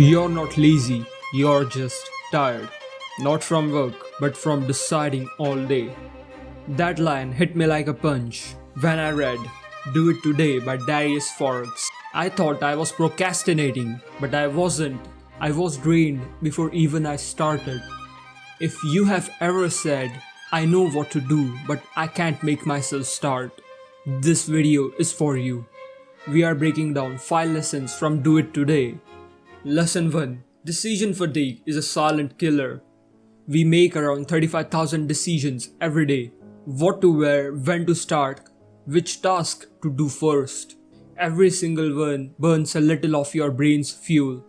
You're not lazy, you're just tired. Not from work, but from deciding all day. That line hit me like a punch when I read Do It Today by Darius Foroux. I thought I was procrastinating, but I wasn't. I was drained before even I started. If you have ever said, I know what to do, but I can't make myself start, this video is for you. We are breaking down 5 lessons from Do It Today. Lesson 1. Decision fatigue is a silent killer. We make around 35,000 decisions every day. What to wear, when to start, which task to do first. Every single one burns a little of your brain's fuel.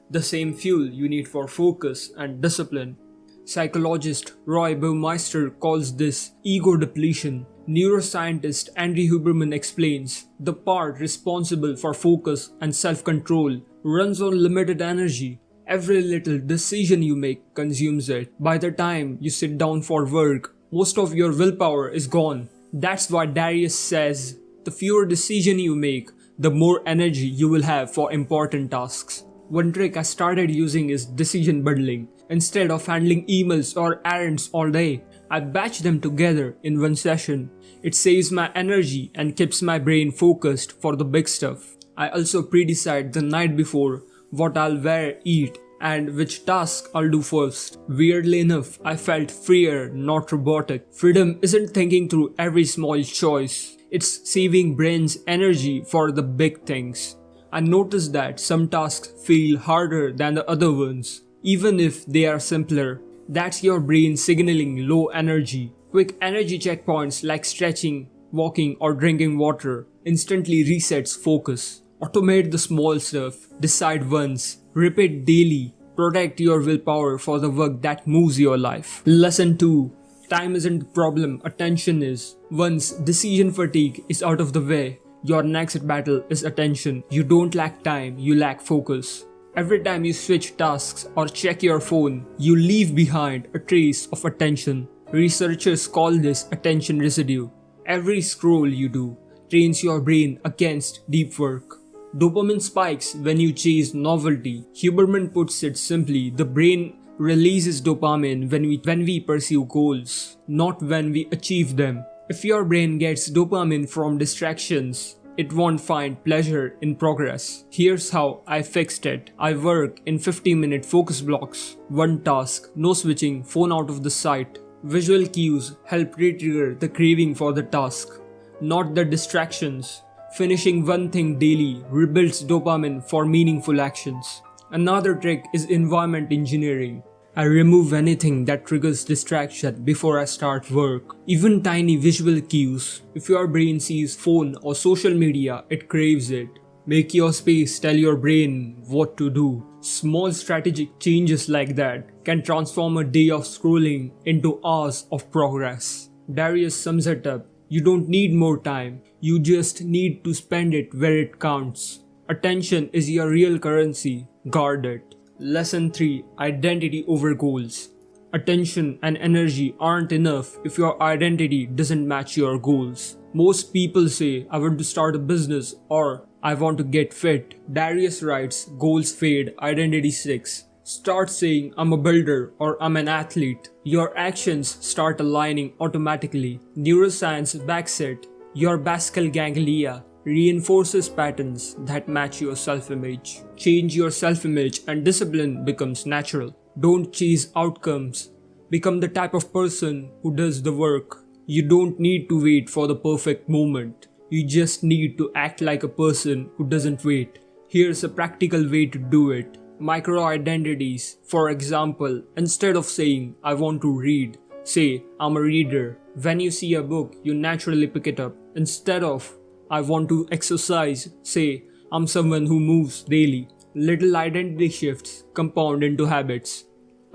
The same fuel you need for focus and discipline. Psychologist Roy Baumeister calls this ego depletion. Neuroscientist Andy Huberman explains the part responsible for focus and self-control runs on limited energy. Every little decision you make consumes it. By the time you sit down for work, most of your willpower is gone. That's why Darius says, the fewer decisions you make, the more energy you will have for important tasks. One trick I started using is decision bundling. Instead of handling emails or errands all day, I batch them together in one session. It saves my energy and keeps my brain focused for the big stuff. I also pre-decide the night before what I'll wear, eat, and which task I'll do first. Weirdly enough, I felt freer, not robotic. Freedom isn't thinking through every small choice. It's saving brain's energy for the big things. I noticed that some tasks feel harder than the other ones, even if they are simpler. That's your brain signaling low energy. Quick energy checkpoints like stretching, walking, or drinking water instantly resets focus. Automate the small stuff, decide once, repeat daily, protect your willpower for the work that moves your life. Lesson 2. Time isn't the problem, attention is. Once decision fatigue is out of the way, your next battle is attention. You don't lack time, you lack focus. Every time you switch tasks or check your phone, you leave behind a trace of attention. Researchers call this attention residue. Every scroll you do trains your brain against deep work. Dopamine spikes when you chase novelty. Huberman puts it simply, the brain releases dopamine when we pursue goals, not when we achieve them. If your brain gets dopamine from distractions, it won't find pleasure in progress. Here's how I fixed it. I work in 50-minute focus blocks. One task, no switching, phone out of the sight. Visual cues help re-trigger the craving for the task, not the distractions. Finishing one thing daily rebuilds dopamine for meaningful actions. Another trick is environment engineering. I remove anything that triggers distraction before I start work. Even tiny visual cues. If your brain sees phone or social media, it craves it. Make your space tell your brain what to do. Small strategic changes like that can transform a day of scrolling into hours of progress. Darius sums it up. You don't need more time, you just need to spend it where it counts. Attention is your real currency, guard it. Lesson 3. Identity over goals. Attention and energy aren't enough if your identity doesn't match your goals. Most people say, I want to start a business or I want to get fit. Darius writes, goals fade, identity sticks. Start saying, I'm a builder or I'm an athlete. Your actions start aligning automatically. Neuroscience backs it. Your basal ganglia reinforces patterns that match your self-image. Change your self-image and discipline becomes natural. Don't chase outcomes. Become the type of person who does the work. You don't need to wait for the perfect moment. You just need to act like a person who doesn't wait. Here's a practical way to do it. Micro-identities. For example, instead of saying, I want to read, say, I'm a reader. When you see a book, you naturally pick it up. Instead of, I want to exercise, say, I'm someone who moves daily. Little identity shifts compound into habits.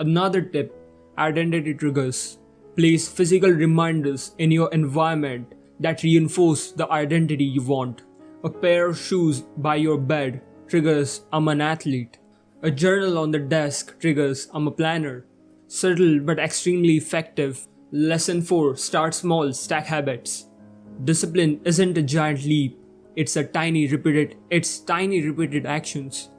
Another tip, identity triggers. Place physical reminders in your environment that reinforce the identity you want. A pair of shoes by your bed triggers, I'm an athlete. A journal on the desk triggers, I'm a planner. Subtle but extremely effective. Lesson 4. Start small, stack habits. Discipline isn't a giant leap. It's tiny repeated actions.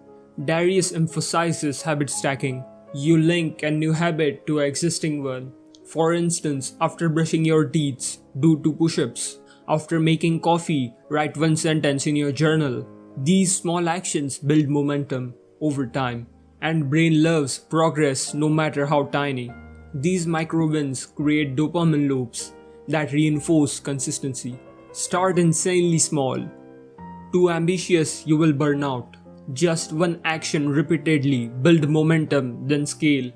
Darius emphasizes habit stacking. You link a new habit to an existing one. For instance, after brushing your teeth, do 2 push-ups. After making coffee, write 1 sentence in your journal. These small actions build momentum over time, and brain loves progress no matter how tiny. These micro wins create dopamine loops that reinforce consistency. Start insanely small. Too ambitious, you will burn out. Just one action repeatedly, build momentum, then scale.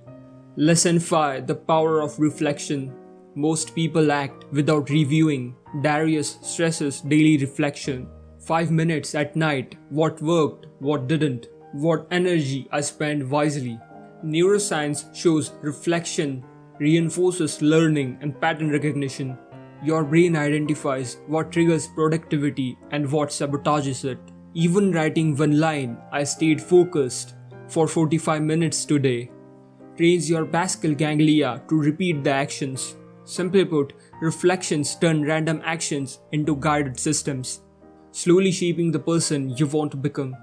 Lesson 5: The power of reflection. Most people act without reviewing. Darius stresses daily reflection. 5 minutes at night. What worked, what didn't, what energy I spent wisely. Neuroscience shows reflection reinforces learning and pattern recognition. Your brain identifies what triggers productivity and what sabotages it. Even writing one line, I stayed focused for 45 minutes today, trains your basal ganglia to repeat the actions. Simply put, reflections turn random actions into guided systems, slowly shaping the person you want to become.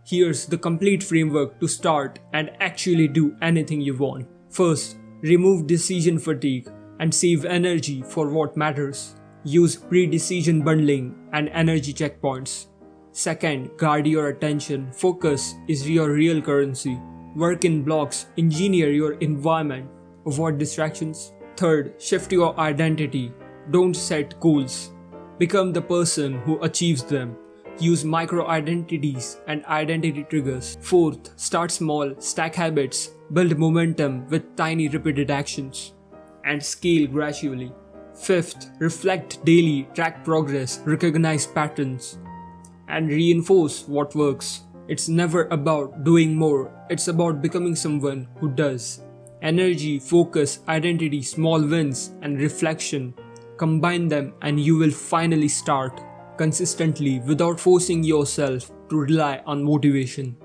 Here's the complete framework to start and actually do anything you want. First, remove decision fatigue and save energy for what matters. Use pre-decision bundling and energy checkpoints. Second, guard your attention. Focus is your real currency. Work in blocks, engineer your environment. Avoid distractions. Third, shift your identity. Don't set goals. Become the person who achieves them. Use micro-identities and identity triggers. Fourth, start small, stack habits, build momentum with tiny repeated actions, and scale gradually. Fifth, reflect daily, track progress, recognize patterns, and reinforce what works. It's never about doing more, it's about becoming someone who does. Energy, focus, identity, small wins, and reflection. Combine them and you will finally start consistently without forcing yourself to rely on motivation.